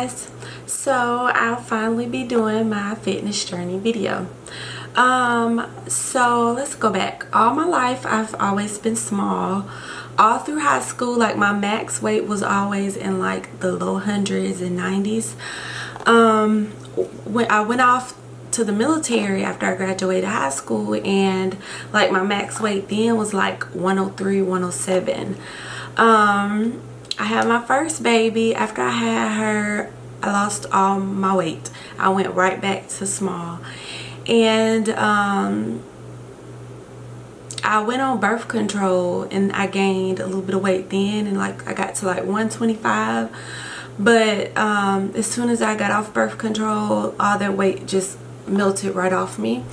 guys, so I'll finally be doing my fitness journey video. So let's go back. All my life I've always been small. All through high school, like my max weight was always in like the low hundreds and 90s. When I went off to the military after I graduated high school, and like my max weight then was like 103, 107. I had my first baby. After I had her, I lost all my weight. I went right back to small. And I went on birth control and I gained a little bit of weight then, and like I got to like 125. But as soon as I got off birth control, all that weight just melted right off me.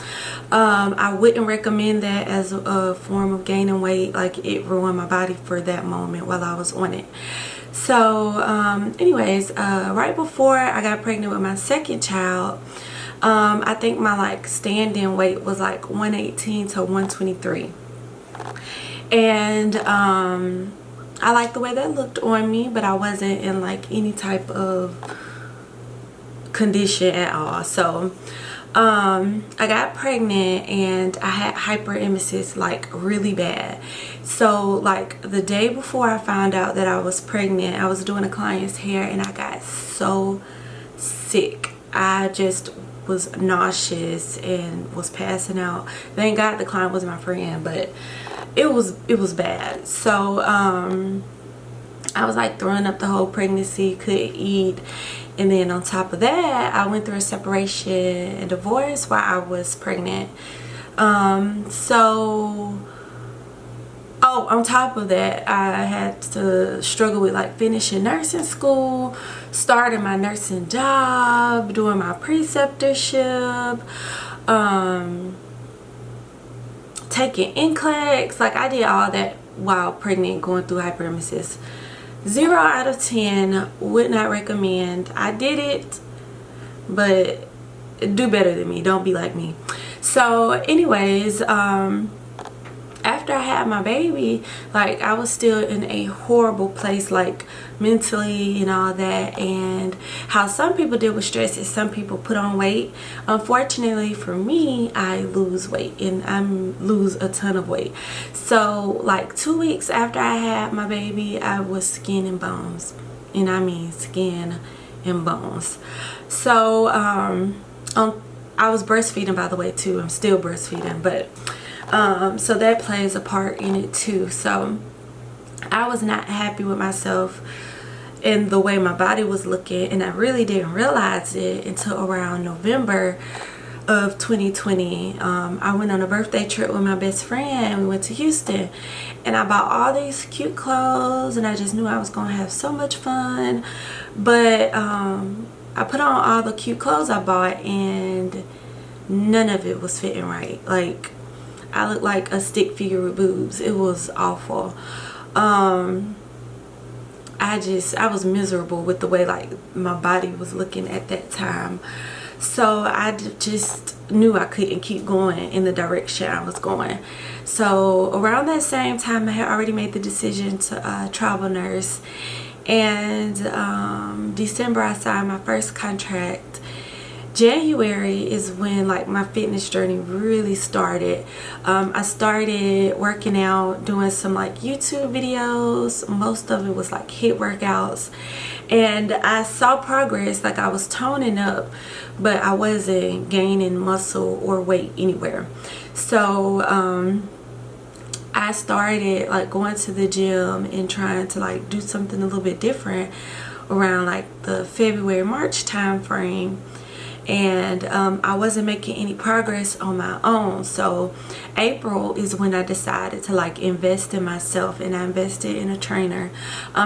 I wouldn't recommend that as a form of gaining weight. Like, it ruined my body for that moment while I was on it. So anyways, right before I got pregnant with my second child, I think my like stand-in weight was like 118 to 123, and I liked the way that looked on me, but I wasn't in like any type of condition at all. So I got pregnant and I had hyperemesis, like really bad. So like the day before I found out that I was pregnant, I was doing a client's hair and I got so sick. I just was nauseous and was passing out. Thank God the client was my friend, but it was bad. So I was like throwing up the whole pregnancy, couldn't eat. And then on top of that, I went through a separation and divorce while I was pregnant. On top of that, I had to struggle with like finishing nursing school, starting my nursing job, doing my preceptorship, taking NCLEX. Like, I did all that while pregnant, going through hyperemesis. 0 out of 10, would not recommend. I did it, but do better than me. Don't be like me. So anyways, after I had my baby, like, I was still in a horrible place, like mentally and all that. And how some people deal with stress is some people put on weight. Unfortunately for me, I lose weight, and I lose a ton of weight. So like 2 weeks after I had my baby, I was skin and bones, and I mean skin and bones. So I was breastfeeding, by the way, too. I'm still breastfeeding, but so that plays a part in it too. So I was not happy with myself and the way my body was looking, and I really didn't realize it until around November of 2020. I went on a birthday trip with my best friend. We went to Houston, and I bought all these cute clothes, and I just knew I was gonna have so much fun. But I put on all the cute clothes I bought, and none of it was fitting right. Like, I looked like a stick figure with boobs. It was awful. I was miserable with the way like my body was looking at that time. So I just knew I couldn't keep going in the direction I was going. So around that same time, I had already made the decision to travel nurse. And December, I signed my first contract. January is when like my fitness journey really started. I started working out, doing some like YouTube videos. Most of it was like HIIT workouts, and I saw progress. Like, I was toning up, but I wasn't gaining muscle or weight anywhere. So I started like going to the gym and trying to like do something a little bit different around like the February, March time frame. And I wasn't making any progress on my own. So April is when I decided to like invest in myself, and I invested in a trainer.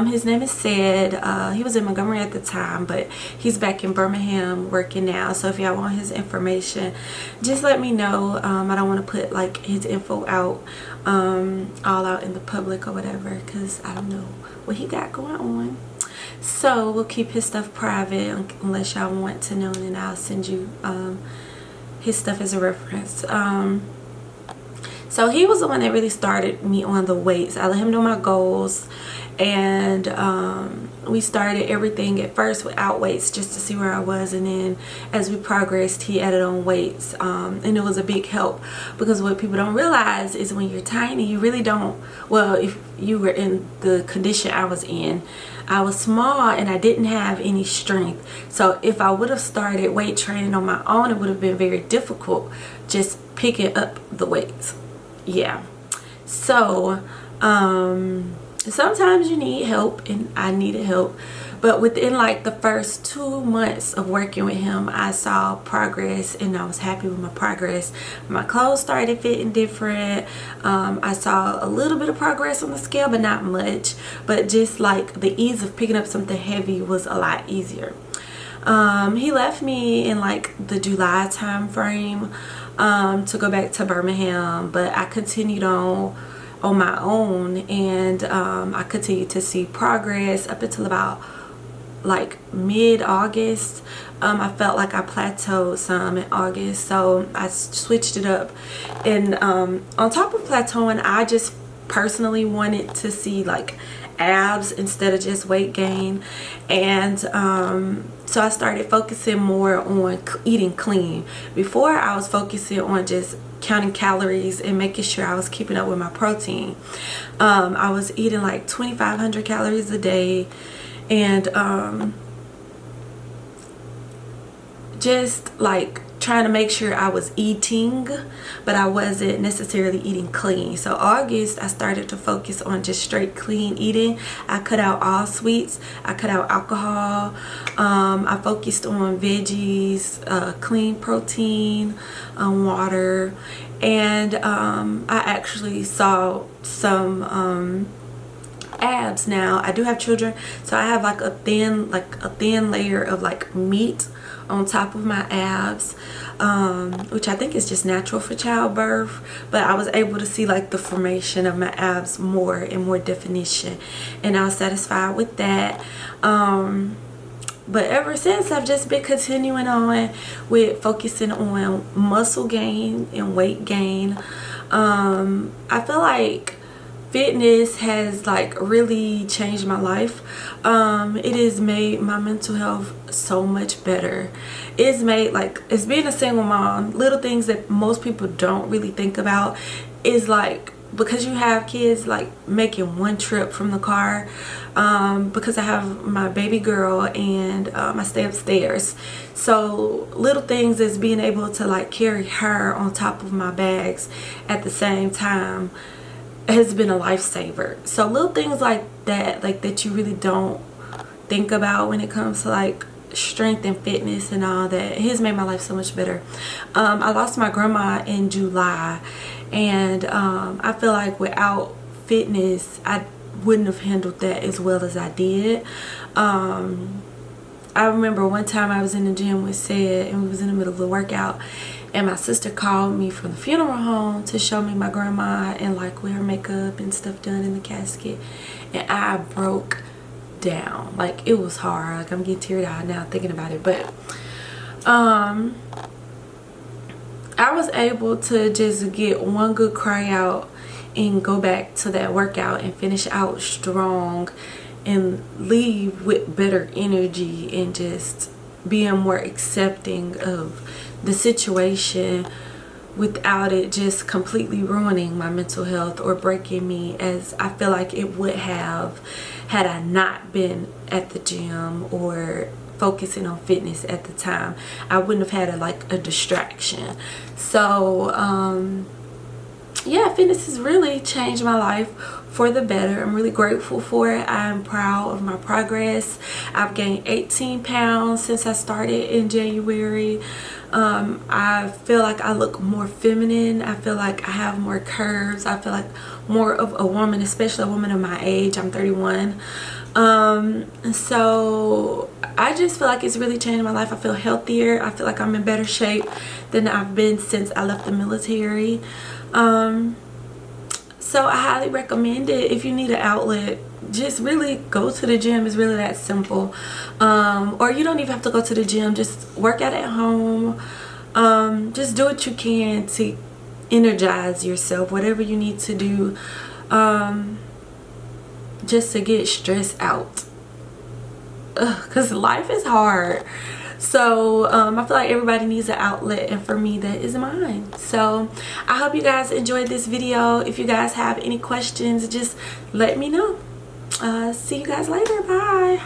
His name is Sid. He was in Montgomery at the time, but he's back in Birmingham working now. So if y'all want his information, just let me know. I don't want to put like his info out all out in the public or whatever, because I don't know what he got going on. So we'll keep his stuff private unless y'all want to know, and then I'll send you his stuff as a reference. So he was the one that really started me on the weights. I let him know my goals, and we started everything at first without weights just to see where I was, and then as we progressed he added on weights, and it was a big help, because what people don't realize is when you're tiny, you really don't, well, if you were in the condition I was in, I was small and I didn't have any strength. So if I would have started weight training on my own, it would have been very difficult just picking up the weights. Yeah. So sometimes you need help, and I needed help, but within like the first 2 months of working with him, I saw progress, and I was happy with my progress. My clothes started fitting different. I saw a little bit of progress on the scale, but not much. But just like the ease of picking up something heavy was a lot easier. He left me in like the July time frame to go back to Birmingham, but I continued on my own, and I continued to see progress up until about like mid-August. I felt like I plateaued some in August, so I switched it up, and on top of plateauing, I just personally wanted to see like abs instead of just weight gain, and so I started focusing more on eating clean. Before, I was focusing on just counting calories and making sure I was keeping up with my protein. I was eating like 2,500 calories a day, and just like trying to make sure I was eating, but I wasn't necessarily eating clean. So August, I started to focus on just straight clean eating. I cut out all sweets, I cut out alcohol, I focused on veggies, clean protein, water, and I actually saw some abs now. I do have children, so I have like a thin layer of like meat on top of my abs, which I think is just natural for childbirth, but I was able to see like the formation of my abs more and more definition, and I was satisfied with that. But ever since, I've just been continuing on with focusing on muscle gain and weight gain. I feel like fitness has like really changed my life. It has made my mental health so much better. It's made, like, as being a single mom, little things that most people don't really think about is like, because you have kids, like making one trip from the car, because I have my baby girl and I stay upstairs, so little things as being able to like carry her on top of my bags at the same time has been a lifesaver. So little things like that you really don't think about when it comes to like strength and fitness and all that, it has made my life so much better. I lost my grandma in July, and I feel like without fitness I wouldn't have handled that as well as I did. I remember one time I was in the gym with Sid, and we was in the middle of the workout, and my sister called me from the funeral home to show me my grandma and like with her makeup and stuff done in the casket, and I broke down. Like, it was hard. Like, I'm getting teary eyed now thinking about it, but I was able to just get one good cry out and go back to that workout and finish out strong and leave with better energy and just being more accepting of the situation without it just completely ruining my mental health or breaking me, as I feel like it would have had I not been at the gym or focusing on fitness at the time. I wouldn't have had a distraction. So yeah, fitness has really changed my life for the better. I'm really grateful for it. I'm proud of my progress. I've gained 18 pounds since I started in January. I feel like I look more feminine. I feel like I have more curves. I feel like more of a woman, especially a woman of my age. I'm 31. So I just feel like it's really changed my life. I feel healthier. I feel like I'm in better shape than I've been since I left the military. So I highly recommend it. If you need an outlet, just really go to the gym. It's really that simple. Or you don't even have to go to the gym. Just work out at home. Just do what you can to energize yourself, whatever you need to do, just to get stress out, because life is hard. So I feel like everybody needs an outlet, and for me that is mine. So I hope you guys enjoyed this video. If you guys have any questions, just let me know. See you guys later. Bye.